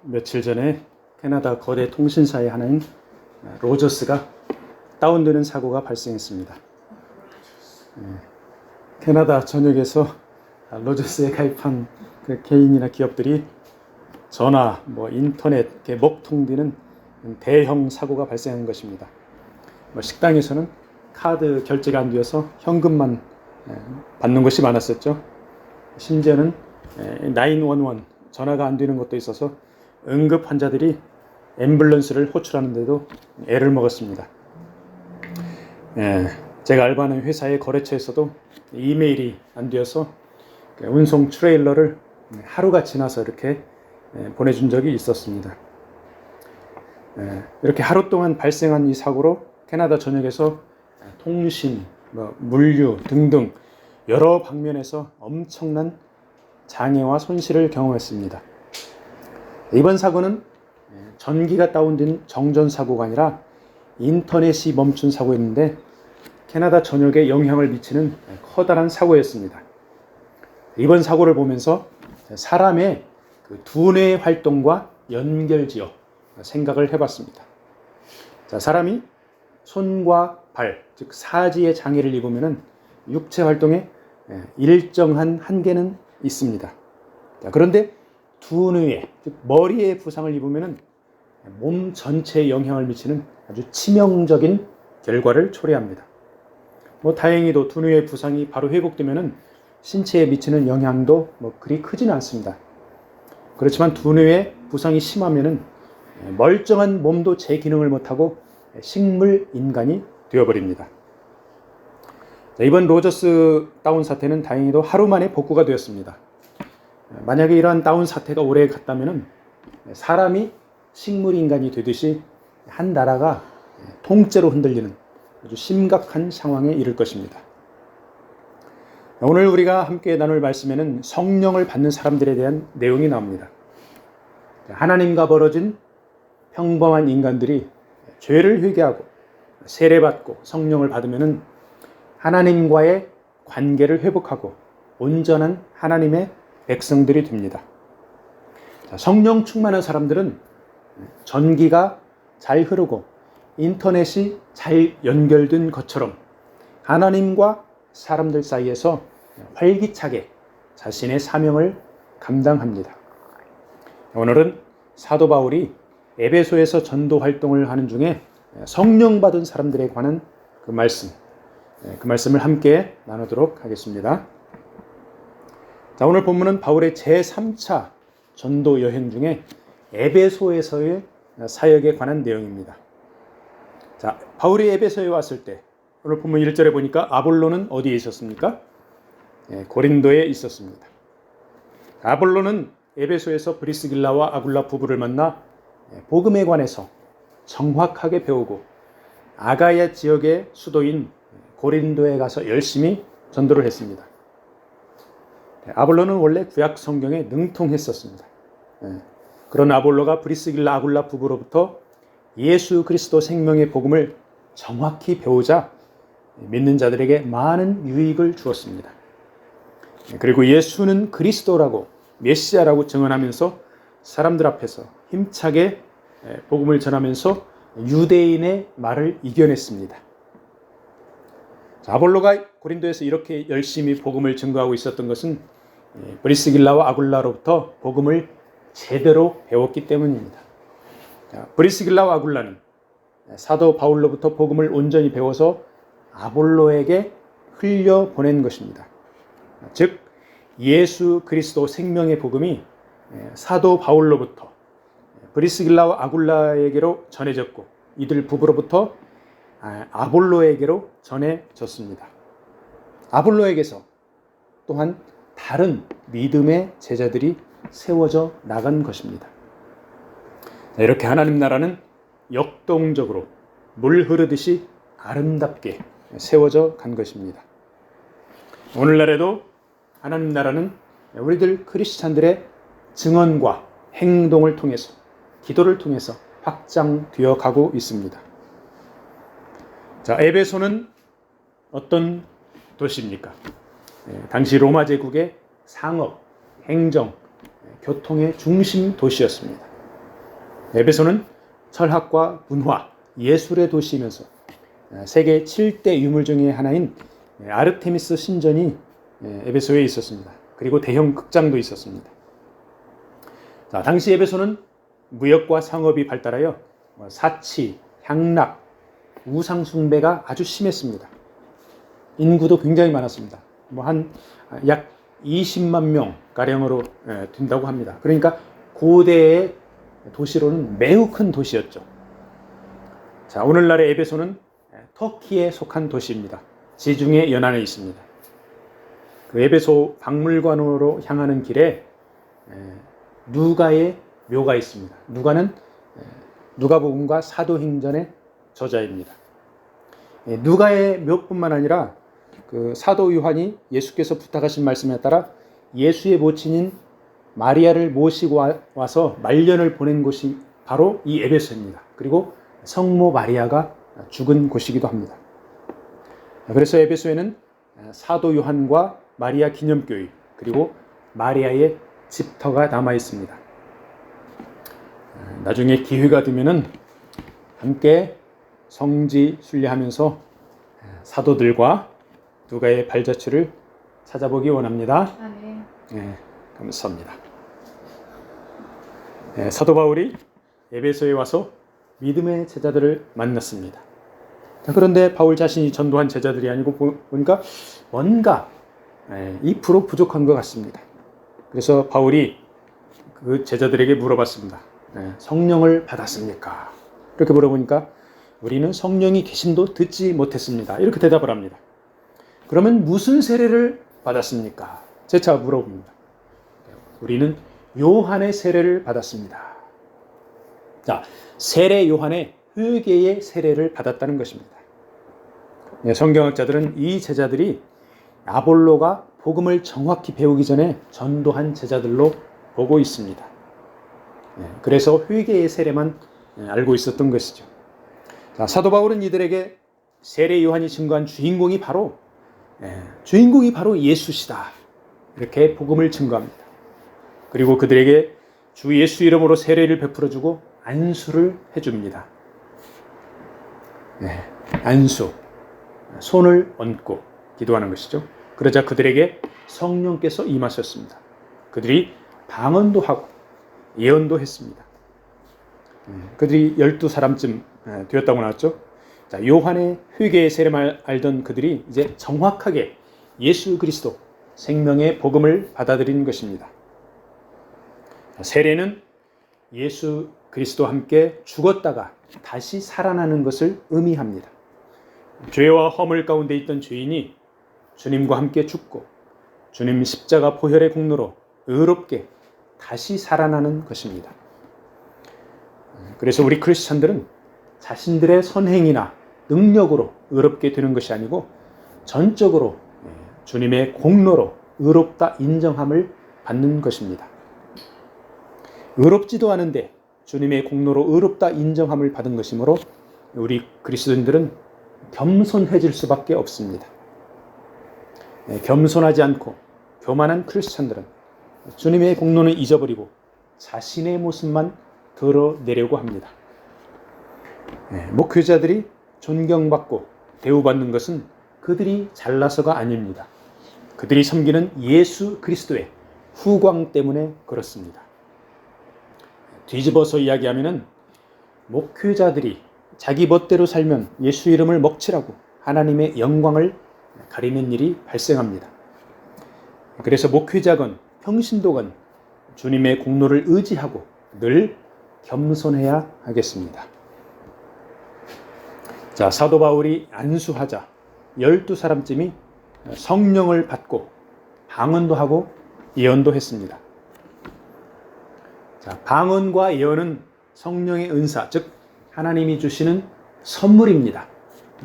며칠 전에 캐나다 거대 통신사의 하나인 로저스가 다운되는 사고가 발생했습니다. 캐나다 전역에서 로저스에 가입한 그 개인이나 기업들이 전화, 인터넷, 먹통되는 대형 사고가 발생한 것입니다. 식당에서는 카드 결제가 안 되어서 현금만 받는 것이 많았었죠. 심지어는 911 전화가 안 되는 것도 있어서 응급 환자들이 앰뷸런스를 호출하는데도 애를 먹었습니다. 제가 알바하는 회사의 거래처에서도 이메일이 안 되어서 운송 트레일러를 하루가 지나서 이렇게 보내준 적이 있었습니다. 이렇게 하루 동안 발생한 이 사고로 캐나다 전역에서 통신, 물류 등등 여러 방면에서 엄청난 장애와 손실을 경험했습니다. 이번 사고는 전기가 다운된 정전사고가 아니라 인터넷이 멈춘 사고였는데 캐나다 전역에 영향을 미치는 커다란 사고였습니다. 이번 사고를 보면서 사람의 그 두뇌 활동과 연결지어 생각을 해봤습니다. 사람이 손과 발, 즉 사지의 장애를 입으면 육체 활동에 일정한 한계는 있습니다. 그런데 두뇌, 즉 머리의 부상을 입으면 몸 전체에 영향을 미치는 아주 치명적인 결과를 초래합니다. 다행히도 두뇌의 부상이 바로 회복되면 신체에 미치는 영향도 그리 크지는 않습니다. 그렇지만 두뇌의 부상이 심하면 멀쩡한 몸도 제 기능을 못하고 식물 인간이 되어버립니다. 이번 로저스 다운 사태는 다행히도 하루 만에 복구가 되었습니다. 만약에 이러한 다운 사태가 오래 갔다면 사람이 식물 인간이 되듯이 한 나라가 통째로 흔들리는 아주 심각한 상황에 이를 것입니다. 오늘 우리가 함께 나눌 말씀에는 성령을 받는 사람들에 대한 내용이 나옵니다. 하나님과 벌어진 평범한 인간들이 죄를 회개하고 세례받고 성령을 받으면 하나님과의 관계를 회복하고 온전한 하나님의 백성들이 됩니다. 성령 충만한 사람들은 전기가 잘 흐르고 인터넷이 잘 연결된 것처럼 하나님과 사람들 사이에서 활기차게 자신의 사명을 감당합니다. 오늘은 사도 바울이 에베소에서 전도 활동을 하는 중에 성령 받은 사람들에 관한 그 말씀을 함께 나누도록 하겠습니다. 오늘 본문은 바울의 제3차 전도 여행 중에 에베소에서의 사역에 관한 내용입니다. 바울이 에베소에 왔을 때 오늘 본문 1절에 보니까 아볼로는 어디에 있었습니까? 고린도에 있었습니다. 아볼로는 에베소에서 브리스길라와 아굴라 부부를 만나 복음에 관해서 정확하게 배우고 아가야 지역의 수도인 고린도에 가서 열심히 전도를 했습니다. 아볼로는 원래 구약 성경에 능통했었습니다. 그런 아볼로가 브리스길라 아굴라 부부로부터 예수 그리스도 생명의 복음을 정확히 배우자 믿는 자들에게 많은 유익을 주었습니다. 그리고 예수는 그리스도라고 메시아라고 증언하면서 사람들 앞에서 힘차게 복음을 전하면서 유대인의 말을 이겨냈습니다. 아볼로가 고린도에서 이렇게 열심히 복음을 증거하고 있었던 것은 브리스길라와 아굴라로부터 복음을 제대로 배웠기 때문입니다. 브리스길라와 아굴라는 사도 바울로부터 복음을 온전히 배워서 아볼로에게 흘려보낸 것입니다. 즉 예수 그리스도 생명의 복음이 사도 바울로부터 브리스길라와 아굴라에게로 전해졌고 이들 부부로부터 아볼로에게로 전해졌습니다. 아볼로에게서 또한 다른 믿음의 제자들이 세워져 나간 것입니다. 이렇게 하나님 나라는 역동적으로 물 흐르듯이 아름답게 세워져 간 것입니다. 오늘날에도 하나님 나라는 우리들 크리스찬들의 증언과 행동을 통해서 기도를 통해서 확장되어 가고 있습니다. 에베소는 어떤 도시입니까? 당시 로마 제국의 상업, 행정, 교통의 중심 도시였습니다. 에베소는 철학과 문화, 예술의 도시이면서 세계 7대 유물 중의 하나인 아르테미스 신전이 에베소에 있었습니다. 그리고 대형 극장도 있었습니다. 자, 당시 에베소는 무역과 상업이 발달하여 사치, 향락, 우상 숭배가 아주 심했습니다. 인구도 굉장히 많았습니다. 한 약 20만 명 가량으로 된다고 합니다. 그러니까 고대의 도시로는 매우 큰 도시였죠. 자, 오늘날의 에베소는 터키에 속한 도시입니다. 지중해 연안에 있습니다. 그 에베소 박물관으로 향하는 길에 누가의 묘가 있습니다. 누가는 누가복음과 사도행전의 저자입니다. 누가의 묘뿐만 아니라 그 사도 요한이 예수께서 부탁하신 말씀에 따라 예수의 모친인 마리아를 모시고 와서 말년을 보낸 곳이 바로 이 에베소입니다. 그리고 성모 마리아가 죽은 곳이기도 합니다. 그래서 에베소에는 사도 요한과 마리아 기념교회 그리고 마리아의 집터가 남아 있습니다. 나중에 기회가 되면은 함께 성지 순례하면서 사도들과 누가의 발자취를 찾아보기 원합니다. 네, 감사합니다. 사도 바울이 에베소에 와서 믿음의 제자들을 만났습니다. 그런데 바울 자신이 전도한 제자들이 아니고 보니까 뭔가 2% 부족한 것 같습니다. 그래서 바울이 그 제자들에게 물어봤습니다. 성령을 받았습니까? 이렇게 물어보니까 우리는 성령이 계심도 듣지 못했습니다. 이렇게 대답을 합니다. 그러면 무슨 세례를 받았습니까? 재차 물어봅니다. 우리는 요한의 세례를 받았습니다. 자, 세례 요한의 회개의 세례를 받았다는 것입니다. 성경학자들은 이 제자들이 아볼로가 복음을 정확히 배우기 전에 전도한 제자들로 보고 있습니다. 그래서 회개의 세례만 알고 있었던 것이죠. 자, 사도 바울은 이들에게 세례 요한이 증거한 주인공이 바로 예수시다. 이렇게 복음을 증거합니다. 그리고 그들에게 주 예수 이름으로 세례를 베풀어주고 안수를 해줍니다. 안수, 손을 얹고 기도하는 것이죠. 그러자 그들에게 성령께서 임하셨습니다. 그들이 방언도 하고 예언도 했습니다. 그들이 12사람쯤 되었다고 나왔죠. 자, 요한의 회개의 세례만 알던 그들이 이제 정확하게 예수 그리스도 생명의 복음을 받아들인 것입니다. 세례는 예수 그리스도와 함께 죽었다가 다시 살아나는 것을 의미합니다. 죄와 허물 가운데 있던 죄인이 주님과 함께 죽고 주님 십자가 보혈의 공로로 의롭게 다시 살아나는 것입니다. 그래서 우리 크리스찬들은 자신들의 선행이나 능력으로 의롭게 되는 것이 아니고 전적으로 주님의 공로로 의롭다 인정함을 받는 것입니다. 의롭지도 않은데 주님의 공로로 의롭다 인정함을 받은 것이므로 우리 그리스도인들은 겸손해질 수밖에 없습니다. 겸손하지 않고 교만한 크리스찬들은 주님의 공로는 잊어버리고 자신의 모습만 드러내려고 합니다. 목회자들이 존경받고 대우받는 것은 그들이 잘나서가 아닙니다. 그들이 섬기는 예수 그리스도의 후광 때문에 그렇습니다. 뒤집어서 이야기하면은 목회자들이 자기 멋대로 살면 예수 이름을 먹칠하고 하나님의 영광을 가리는 일이 발생합니다. 그래서 목회자건 평신도건 주님의 공로를 의지하고 늘 겸손해야 하겠습니다. 자, 사도 바울이 안수하자 12사람쯤이 성령을 받고 방언도 하고 예언도 했습니다. 자, 방언과 예언은 성령의 은사, 즉 하나님이 주시는 선물입니다.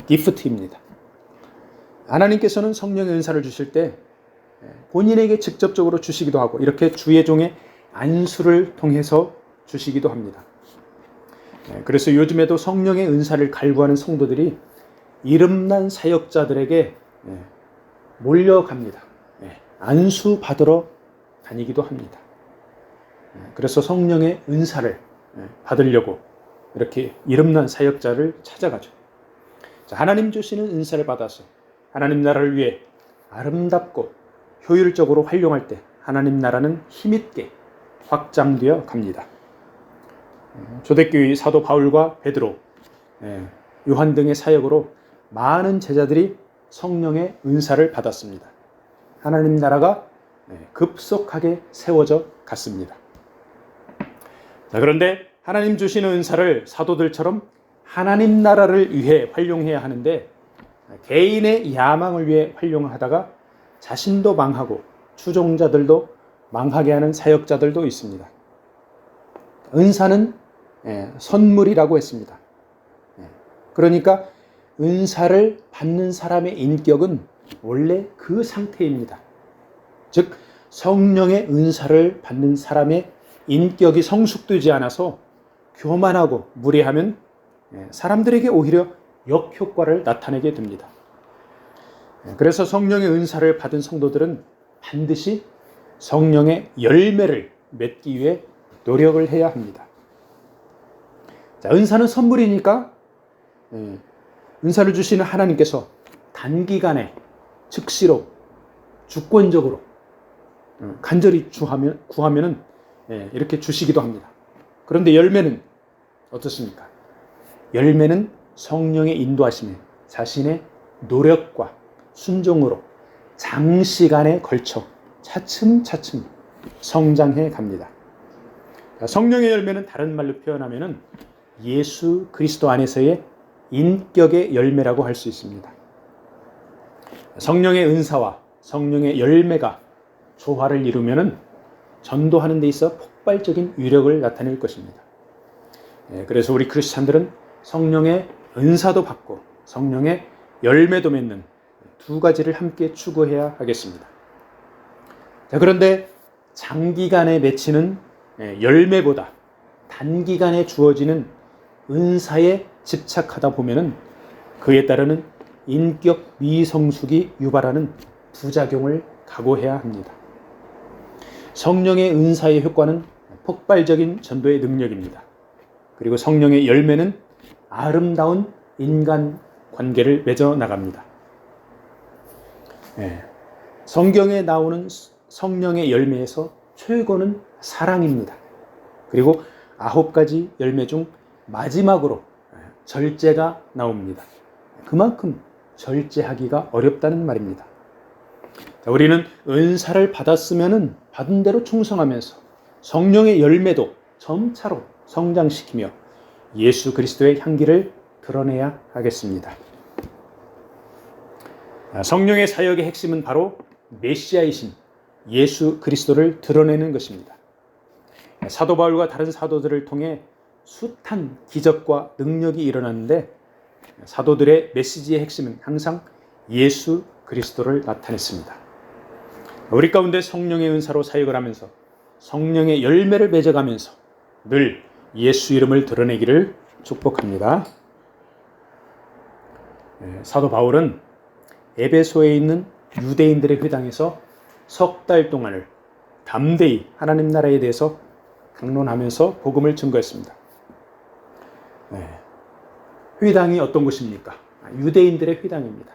기프트입니다. 하나님께서는 성령의 은사를 주실 때 본인에게 직접적으로 주시기도 하고 이렇게 주의 종의 안수를 통해서 주시기도 합니다. 그래서 요즘에도 성령의 은사를 갈구하는 성도들이 이름난 사역자들에게 몰려갑니다. 안수 받으러 다니기도 합니다. 그래서 성령의 은사를 받으려고 이렇게 이름난 사역자를 찾아가죠. 자, 하나님 주시는 은사를 받아서 하나님 나라를 위해 아름답고 효율적으로 활용할 때 하나님 나라는 힘있게 확장되어 갑니다. 초대교회 사도 바울과 베드로, 요한 등의 사역으로 많은 제자들이 성령의 은사를 받았습니다. 하나님 나라가 급속하게 세워져 갔습니다. 자, 그런데 하나님 주시는 은사를 사도들처럼 하나님 나라를 위해 활용해야 하는데 개인의 야망을 위해 활용하다가 자신도 망하고 추종자들도 망하게 하는 사역자들도 있습니다. 은사는 선물이라고 했습니다. 그러니까 은사를 받는 사람의 인격은 원래 그 상태입니다. 즉 성령의 은사를 받는 사람의 인격이 성숙되지 않아서 교만하고 무례하면 사람들에게 오히려 역효과를 나타내게 됩니다. 그래서 성령의 은사를 받은 성도들은 반드시 성령의 열매를 맺기 위해 노력을 해야 합니다. 자, 은사는 선물이니까 은사를 주시는 하나님께서 단기간에 즉시로 주권적으로 간절히 구하면은 이렇게 주시기도 합니다. 그런데 열매는 어떻습니까? 열매는 성령의 인도하심에 자신의 노력과 순종으로 장시간에 걸쳐 차츰차츰 성장해 갑니다. 성령의 열매는 다른 말로 표현하면은 예수 그리스도 안에서의 인격의 열매라고 할 수 있습니다. 성령의 은사와 성령의 열매가 조화를 이루면은 전도하는 데 있어 폭발적인 위력을 나타낼 것입니다. 그래서 우리 크리스찬들은 성령의 은사도 받고 성령의 열매도 맺는 두 가지를 함께 추구해야 하겠습니다. 자, 그런데 장기간에 맺히는 열매보다 단기간에 주어지는 은사에 집착하다 보면은 그에 따르는 인격 미성숙이 유발하는 부작용을 각오해야 합니다. 성령의 은사의 효과는 폭발적인 전도의 능력입니다. 그리고 성령의 열매는 아름다운 인간 관계를 맺어 나갑니다. 성경에 나오는 성령의 열매에서 최고는 사랑입니다. 그리고 9가지 열매 중 마지막으로 절제가 나옵니다. 그만큼 절제하기가 어렵다는 말입니다. 우리는 은사를 받았으면 받은 대로 충성하면서 성령의 열매도 점차로 성장시키며 예수 그리스도의 향기를 드러내야 하겠습니다. 성령의 사역의 핵심은 바로 메시아이신 예수 그리스도를 드러내는 것입니다. 사도 바울과 다른 사도들을 통해 숱한 기적과 능력이 일어났는데 사도들의 메시지의 핵심은 항상 예수 그리스도를 나타냈습니다. 우리 가운데 성령의 은사로 사역을 하면서 성령의 열매를 맺어가면서 늘 예수 이름을 드러내기를 축복합니다. 사도 바울은 에베소에 있는 유대인들의 회당에서 석 달 동안을 담대히 하나님 나라에 대해서 강론하면서 복음을 증거했습니다. 회당이 어떤 곳입니까? 유대인들의 회당입니다.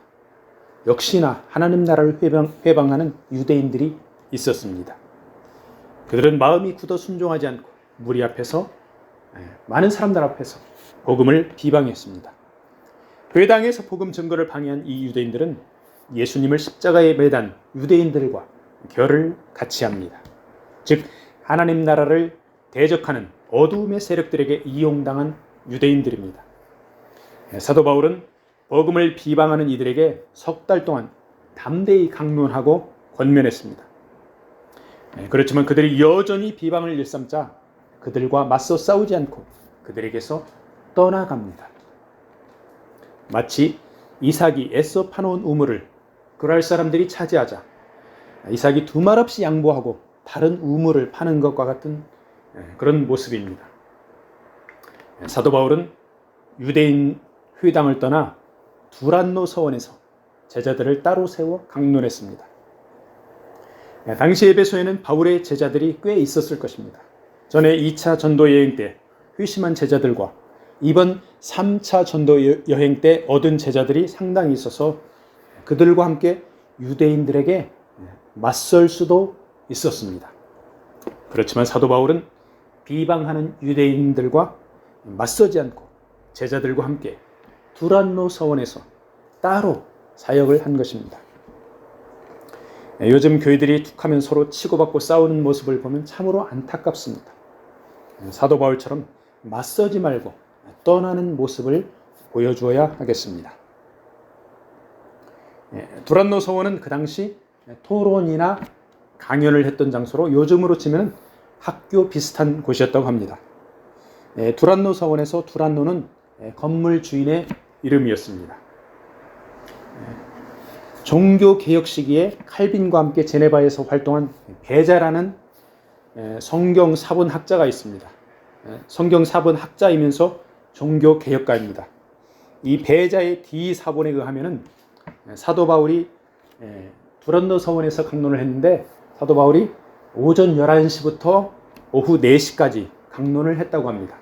역시나 하나님 나라를 회방하는 유대인들이 있었습니다. 그들은 마음이 굳어 순종하지 않고 무리 앞에서 많은 사람들 앞에서 복음을 비방했습니다. 회당에서 복음 증거를 방해한 이 유대인들은 예수님을 십자가에 매단 유대인들과 결을 같이 합니다. 즉 하나님 나라를 대적하는 어두움의 세력들에게 이용당한 유대인들입니다. 사도 바울은 복음을 비방하는 이들에게 석 달 동안 담대히 강론하고 권면했습니다. 그렇지만 그들이 여전히 비방을 일삼자 그들과 맞서 싸우지 않고 그들에게서 떠나갑니다. 마치 이삭이 애써 파놓은 우물을 그랄 사람들이 차지하자 이삭이 두말 없이 양보하고 다른 우물을 파는 것과 같은 그런 모습입니다. 사도 바울은 유대인 회당을 떠나 두란노 서원에서 제자들을 따로 세워 강론했습니다. 당시 에베소에는 바울의 제자들이 꽤 있었을 것입니다. 전에 2차 전도 여행 때 회심한 제자들과 이번 3차 전도 여행 때 얻은 제자들이 상당히 있어서 그들과 함께 유대인들에게 맞설 수도 있었습니다. 그렇지만 사도 바울은 비방하는 유대인들과 맞서지 않고 제자들과 함께 두란노 서원에서 따로 사역을 한 것입니다. 요즘 교회들이 툭하면 서로 치고받고 싸우는 모습을 보면 참으로 안타깝습니다. 사도 바울처럼 맞서지 말고 떠나는 모습을 보여주어야 하겠습니다. 두란노 서원은 그 당시 토론이나 강연을 했던 장소로 요즘으로 치면 학교 비슷한 곳이었다고 합니다. 두란노 서원에서 두란노는 건물 주인의 이름이었습니다. 종교개혁 시기에 칼빈과 함께 제네바에서 활동한 베자라는 성경사본학자가 있습니다. 성경사본학자이면서 종교개혁가입니다. 이 베자의 디사본에 의하면 사도 바울이 두란노 서원에서 강론을 했는데 사도 바울이 오전 11시부터 오후 4시까지 강론을 했다고 합니다.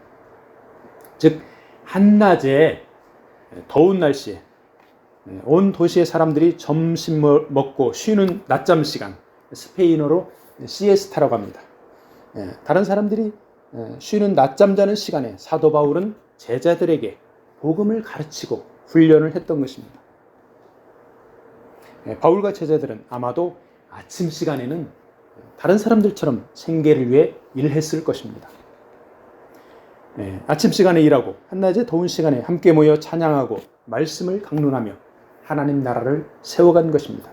즉 한낮에 더운 날씨에 온 도시의 사람들이 점심 먹고 쉬는 낮잠 시간, 스페인어로 시에스타라고 합니다. 다른 사람들이 쉬는 낮잠 자는 시간에 사도 바울은 제자들에게 복음을 가르치고 훈련을 했던 것입니다. 바울과 제자들은 아마도 아침 시간에는 다른 사람들처럼 생계를 위해 일했을 것입니다. 아침 시간에 일하고 한낮에 더운 시간에 함께 모여 찬양하고 말씀을 강론하며 하나님 나라를 세워간 것입니다.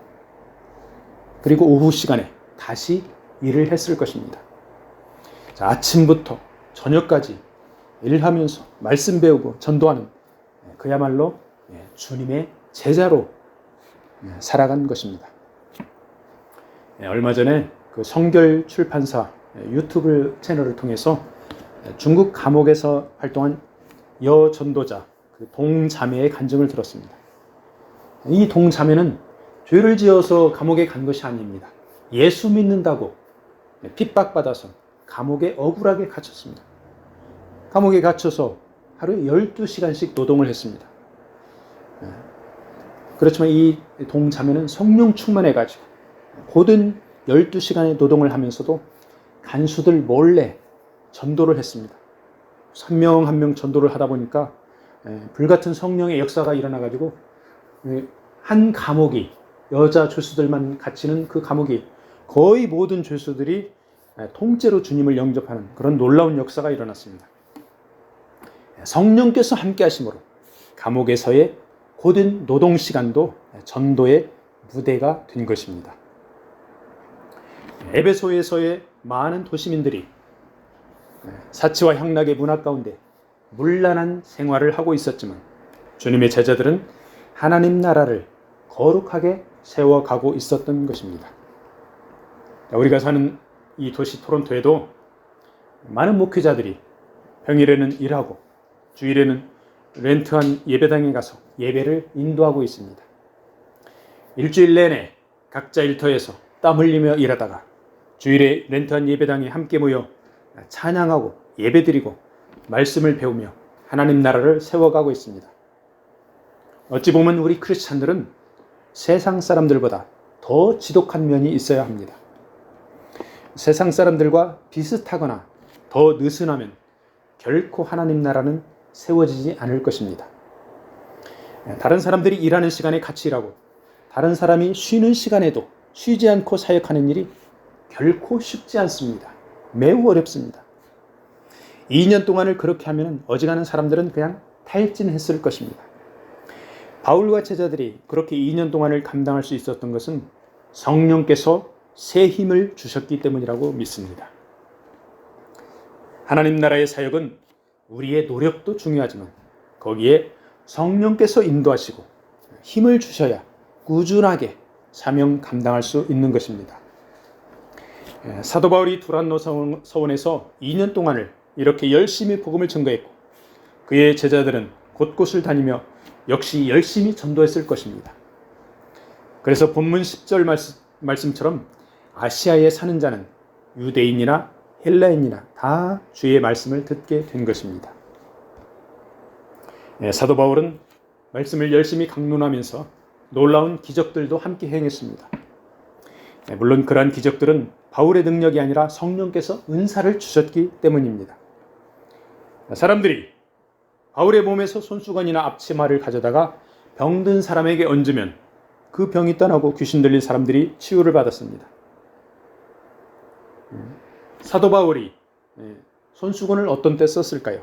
그리고 오후 시간에 다시 일을 했을 것입니다. 자, 아침부터 저녁까지 일하면서 말씀 배우고 전도하는 그야말로 주님의 제자로 살아간 것입니다. 얼마 전에 그 성결 출판사 유튜브 채널을 통해서 중국 감옥에서 활동한 여전도자 그 동자매의 간증을 들었습니다. 이 동자매는 죄를 지어서 감옥에 간 것이 아닙니다. 예수 믿는다고 핍박받아서 감옥에 억울하게 갇혔습니다. 감옥에 갇혀서 하루에 12시간씩 노동을 했습니다. 그렇지만 이 동자매는 성령 충만해가지고 고된 12시간의 노동을 하면서도 간수들 몰래 전도를 했습니다. 한 명 한 명 전도를 하다 보니까 불같은 성령의 역사가 일어나가지고 한 감옥이 여자 죄수들만 갇히는 그 감옥이 거의 모든 죄수들이 통째로 주님을 영접하는 그런 놀라운 역사가 일어났습니다. 성령께서 함께 하심으로 감옥에서의 고된 노동 시간도 전도의 무대가 된 것입니다. 에베소에서의 많은 도시민들이 사치와 향락의 문화 가운데 문란한 생활을 하고 있었지만 주님의 제자들은 하나님 나라를 거룩하게 세워가고 있었던 것입니다. 우리가 사는 이 도시 토론토에도 많은 목회자들이 평일에는 일하고 주일에는 렌트한 예배당에 가서 예배를 인도하고 있습니다. 일주일 내내 각자 일터에서 땀 흘리며 일하다가 주일에 렌트한 예배당에 함께 모여 찬양하고 예배드리고 말씀을 배우며 하나님 나라를 세워가고 있습니다. 어찌 보면 우리 크리스찬들은 세상 사람들보다 더 지독한 면이 있어야 합니다. 세상 사람들과 비슷하거나 더 느슨하면 결코 하나님 나라는 세워지지 않을 것입니다. 다른 사람들이 일하는 시간에 같이 일하고 다른 사람이 쉬는 시간에도 쉬지 않고 사역하는 일이 결코 쉽지 않습니다. 매우 어렵습니다. 2년 동안을 그렇게 하면 어지간한 사람들은 그냥 탈진했을 것입니다. 바울과 제자들이 그렇게 2년 동안을 감당할 수 있었던 것은 성령께서 새 힘을 주셨기 때문이라고 믿습니다. 하나님 나라의 사역은 우리의 노력도 중요하지만 거기에 성령께서 인도하시고 힘을 주셔야 꾸준하게 사명 감당할 수 있는 것입니다. 사도 바울이 두란노 서원에서 2년 동안을 이렇게 열심히 복음을 전거했고 그의 제자들은 곳곳을 다니며 역시 열심히 전도했을 것입니다. 그래서 본문 10절 말씀처럼 아시아에 사는 자는 유대인이나 헬라인이나 다 주의 말씀을 듣게 된 것입니다. 사도 바울은 말씀을 열심히 강론하면서 놀라운 기적들도 함께 행했습니다. 물론 그러한 기적들은 바울의 능력이 아니라 성령께서 은사를 주셨기 때문입니다. 사람들이 바울의 몸에서 손수건이나 앞치마를 가져다가 병든 사람에게 얹으면 그 병이 떠나고 귀신 들린 사람들이 치유를 받았습니다. 사도 바울이 손수건을 어떤 때 썼을까요?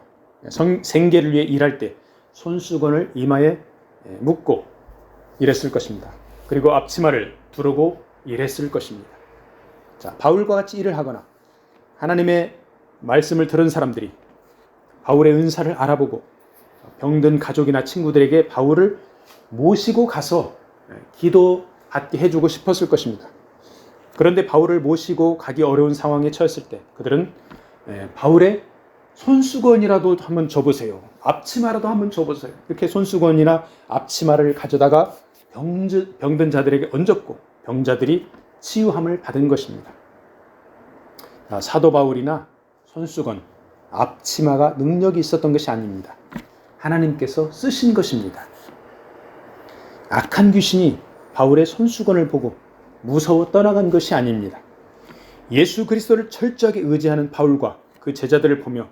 생계를 위해 일할 때 손수건을 이마에 묶고 일했을 것입니다. 그리고 앞치마를 두르고 일했을 것입니다. 자, 바울과 같이 일을 하거나 하나님의 말씀을 들은 사람들이 바울의 은사를 알아보고 병든 가족이나 친구들에게 바울을 모시고 가서 기도받게 해주고 싶었을 것입니다. 그런데 바울을 모시고 가기 어려운 상황에 처했을 때 그들은 바울의 손수건이라도 한번 줘보세요. 앞치마라도 한번 줘보세요. 이렇게 손수건이나 앞치마를 가져다가 병든 자들에게 얹었고 병자들이 치유함을 받은 것입니다. 사도 바울이나 손수건, 앞치마가 능력이 있었던 것이 아닙니다. 하나님께서 쓰신 것입니다. 악한 귀신이 바울의 손수건을 보고 무서워 떠나간 것이 아닙니다. 예수 그리스도를 철저하게 의지하는 바울과 그 제자들을 보며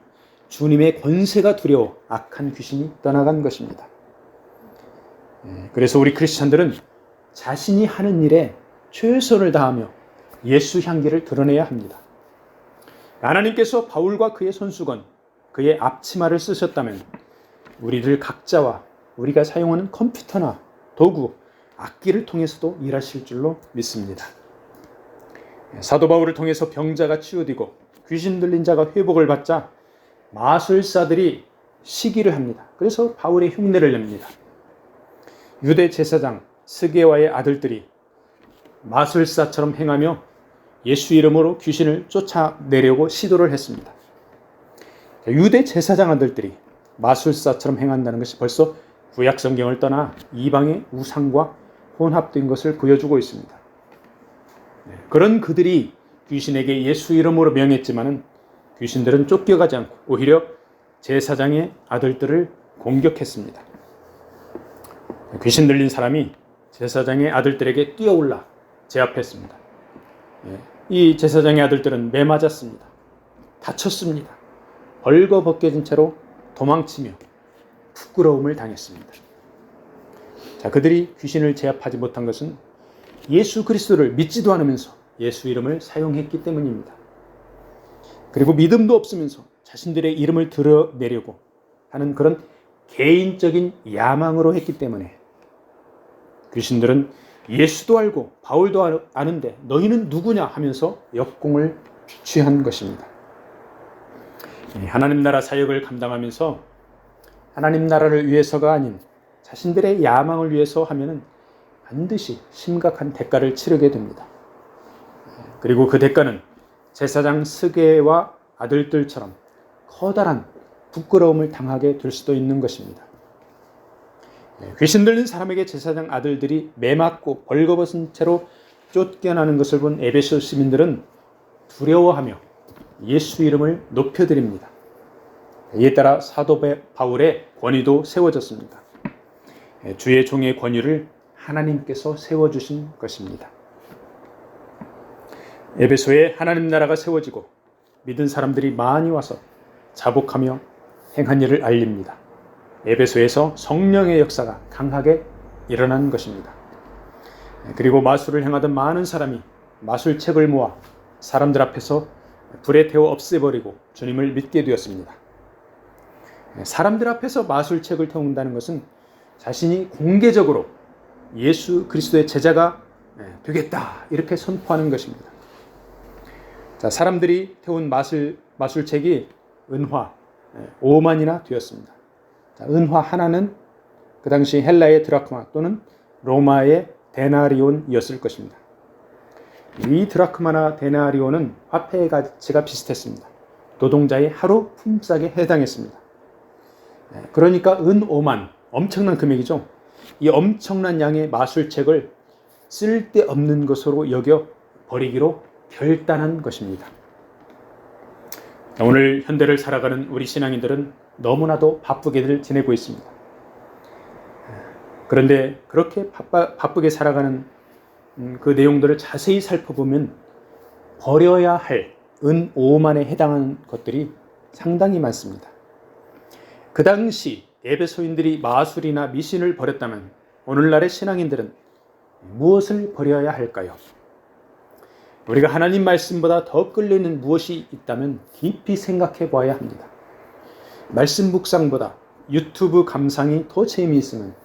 주님의 권세가 두려워 악한 귀신이 떠나간 것입니다. 그래서 우리 크리스찬들은 자신이 하는 일에 최선을 다하며 예수 향기를 드러내야 합니다. 하나님께서 바울과 그의 손수건, 그의 앞치마를 쓰셨다면 우리들 각자와 우리가 사용하는 컴퓨터나 도구, 악기를 통해서도 일하실 줄로 믿습니다. 사도 바울을 통해서 병자가 치유되고 귀신 들린 자가 회복을 받자 마술사들이 시기를 합니다. 그래서 바울의 흉내를 냅니다. 유대 제사장 스게와의 아들들이 마술사처럼 행하며 예수 이름으로 귀신을 쫓아내려고 시도를 했습니다. 유대 제사장 아들들이 마술사처럼 행한다는 것이 벌써 구약 성경을 떠나 이방의 우상과 혼합된 것을 보여주고 있습니다. 그런 그들이 귀신에게 예수 이름으로 명했지만은 귀신들은 쫓겨가지 않고 오히려 제사장의 아들들을 공격했습니다. 귀신 들린 사람이 제사장의 아들들에게 뛰어올라 제압했습니다. 이 제사장의 아들들은 매맞았습니다. 다쳤습니다. 벌거벗겨진 채로 도망치며 부끄러움을 당했습니다. 자, 그들이 귀신을 제압하지 못한 것은 예수 그리스도를 믿지도 않으면서 예수 이름을 사용했기 때문입니다. 그리고 믿음도 없으면서 자신들의 이름을 드러내려고 하는 그런 개인적인 야망으로 했기 때문에 귀신들은 예수도 알고 바울도 아는데 너희는 누구냐 하면서 역공을 취한 것입니다. 하나님 나라 사역을 감당하면서 하나님 나라를 위해서가 아닌 자신들의 야망을 위해서 하면은 반드시 심각한 대가를 치르게 됩니다. 그리고 그 대가는 제사장 스게와 아들들처럼 커다란 부끄러움을 당하게 될 수도 있는 것입니다. 귀신 들린 사람에게 제사장 아들들이 매맞고 벌거벗은 채로 쫓겨나는 것을 본 에베소 시민들은 두려워하며 예수 이름을 높여드립니다. 이에 따라 사도 바울의 권위도 세워졌습니다. 주의 종의 권위를 하나님께서 세워주신 것입니다. 에베소에 하나님 나라가 세워지고 믿은 사람들이 많이 와서 자복하며 행한 일을 알립니다. 에베소에서 성령의 역사가 강하게 일어난 것입니다. 그리고 마술을 행하던 많은 사람이 마술책을 모아 사람들 앞에서 불에 태워 없애버리고 주님을 믿게 되었습니다. 사람들 앞에서 마술책을 태운다는 것은 자신이 공개적으로 예수 그리스도의 제자가 되겠다 이렇게 선포하는 것입니다. 자, 사람들이 태운 마술책이 은화 5만이나 되었습니다. 자, 은화 하나는 그 당시 헬라의 드라크마 또는 로마의 데나리온이었을 것입니다. 이 드라크마나 데나리온은 화폐의 가치가 비슷했습니다. 노동자의 하루 품삯에 해당했습니다. 그러니까 은 5만, 엄청난 금액이죠. 이 엄청난 양의 마술책을 쓸데없는 것으로 여겨 버리기로 결단한 것입니다. 오늘 현대를 살아가는 우리 신앙인들은 너무나도 바쁘게들 지내고 있습니다. 그런데 그렇게 바쁘게 살아가는 그 내용들을 자세히 살펴보면 버려야 할 은오만에 해당하는 것들이 상당히 많습니다. 그 당시 에베소인들이 마술이나 미신을 버렸다면 오늘날의 신앙인들은 무엇을 버려야 할까요? 우리가 하나님 말씀보다 더 끌리는 무엇이 있다면 깊이 생각해 보아야 합니다. 말씀 묵상보다 유튜브 감상이 더 재미있으면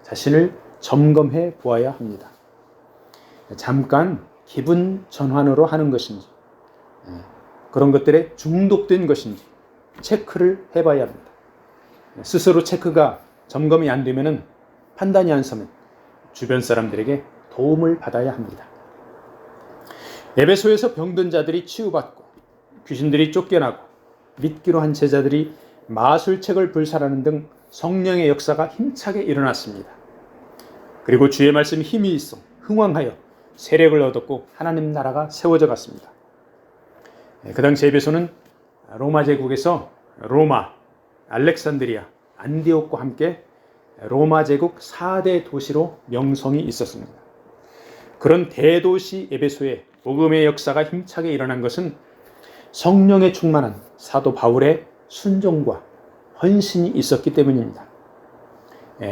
자신을 점검해 보아야 합니다. 잠깐 기분 전환으로 하는 것인지 그런 것들에 중독된 것인지 체크를 해봐야 합니다. 스스로 체크가 점검이 안 되면 판단이 안 서면 주변 사람들에게 도움을 받아야 합니다. 에베소에서 병든 자들이 치유받고 귀신들이 쫓겨나고 믿기로 한 제자들이 마술책을 불살하는 등 성령의 역사가 힘차게 일어났습니다. 그리고 주의 말씀이 힘이 있어 흥왕하여 세력을 얻었고 하나님 나라가 세워져 갔습니다. 그 당시 에베소는 로마 제국에서 로마, 알렉산드리아, 안디옥과 함께 로마 제국 4대 도시로 명성이 있었습니다. 그런 대도시 에베소에 복음의 역사가 힘차게 일어난 것은 성령에 충만한 사도 바울의 순종과 헌신이 있었기 때문입니다.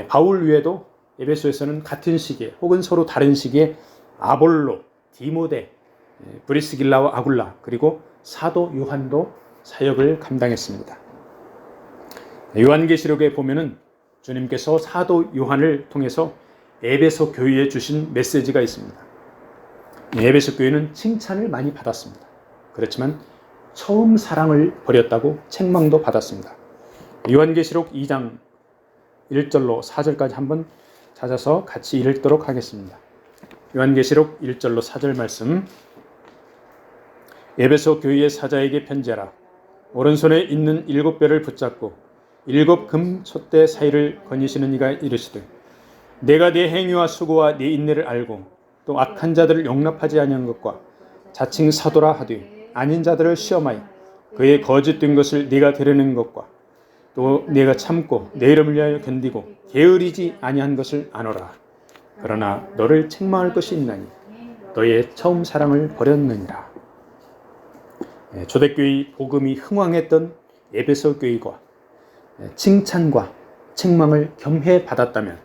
바울 외에도 에베소에서는 같은 시기에 혹은 서로 다른 시기에 아볼로, 디모데, 브리스길라와 아굴라 그리고 사도 요한도 사역을 감당했습니다. 요한계시록에 보면은 주님께서 사도 요한을 통해서 에베소 교회에 주신 메시지가 있습니다. 에베소 교회는 칭찬을 많이 받았습니다. 그렇지만 처음 사랑을 버렸다고 책망도 받았습니다. 요한계시록 2장 1절로 4절까지 한번 찾아서 같이 읽도록 하겠습니다. 요한계시록 1절로 4절 말씀. 에베소 교회의 사자에게 편지하라. 오른손에 있는 7뼈를 붙잡고 7 금 촛대 사이를 거니시는 이가 이르시되 내가 네 행위와 수고와 네 인내를 알고 또 악한 자들을 용납하지 아니한 것과 자칭 사도라 하되 아닌 자들을 시험하여 그의 거짓된 것을 네가 드러낸 것과 또 네가 참고 내 이름을 위하여 견디고 게으르지 아니한 것을 아노라. 그러나 너를 책망할 것이 있나니 너의 처음 사랑을 버렸느니라. 초대교회 복음이 흥왕했던 에베소 교회가 칭찬과 책망을 겸해 받았다면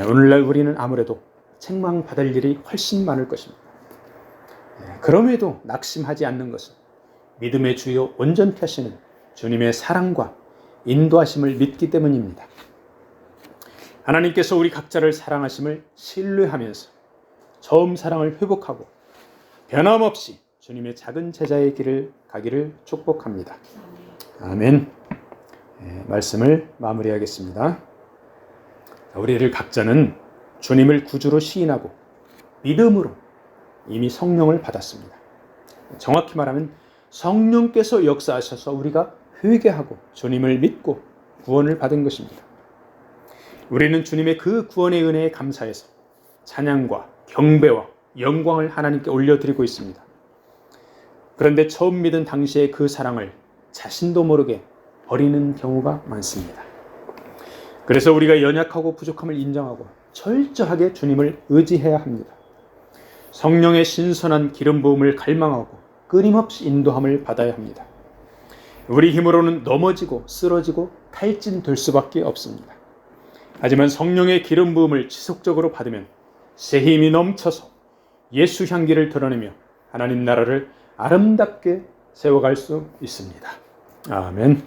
오늘날 우리는 아무래도 책망받을 일이 훨씬 많을 것입니다. 그럼에도 낙심하지 않는 것은 믿음의 주요 온전케 하시는 주님의 사랑과 인도하심을 믿기 때문입니다. 하나님께서 우리 각자를 사랑하심을 신뢰하면서 처음 사랑을 회복하고 변함없이 주님의 작은 제자의 길을 가기를 축복합니다. 아멘. 말씀을 마무리하겠습니다. 우리를 각자는 주님을 구주로 시인하고 믿음으로 이미 성령을 받았습니다. 정확히 말하면 성령께서 역사하셔서 우리가 회개하고 주님을 믿고 구원을 받은 것입니다. 우리는 주님의 그 구원의 은혜에 감사해서 찬양과 경배와 영광을 하나님께 올려드리고 있습니다. 그런데 처음 믿은 당시의 그 사랑을 자신도 모르게 버리는 경우가 많습니다. 그래서 우리가 연약하고 부족함을 인정하고 철저하게 주님을 의지해야 합니다. 성령의 신선한 기름 부음을 갈망하고 끊임없이 인도함을 받아야 합니다. 우리 힘으로는 넘어지고 쓰러지고 탈진될 수밖에 없습니다. 하지만 성령의 기름 부음을 지속적으로 받으면 새 힘이 넘쳐서 예수 향기를 드러내며 하나님 나라를 아름답게 세워갈 수 있습니다. 아멘.